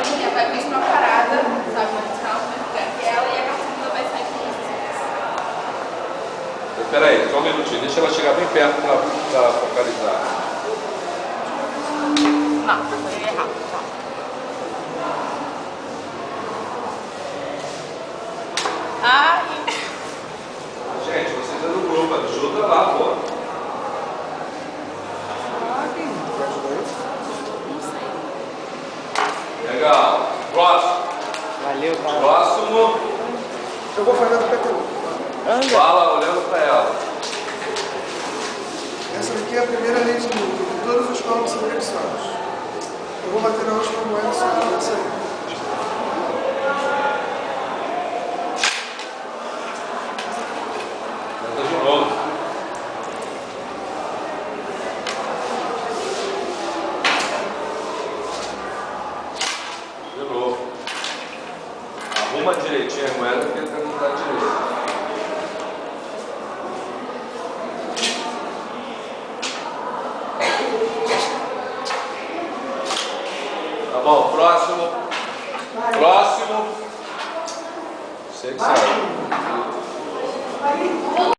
moedinha vai vir pra parada, sabe? Vai buscar uma ela e a segunda vai sair com isso. Espera aí, só um minutinho. Deixa ela chegar bem perto para focalizar. Não, foi errado. Tá. Ai. Gente, vocês é do grupo, ajuda lá, pô. Não sei. Legal. Próximo. Valeu, cara. Próximo. Eu vou fazer do PTU. Fala olhando para ela. Essa daqui é a primeira lei de Newton, que todos os corpos são flexados. Eu vou bater na última moeda só nessa aí. Tenta de novo. De novo. Arruma direitinho a moeda porque ele não está direito. Tá bom, próximo. Próximo. Você que sabe.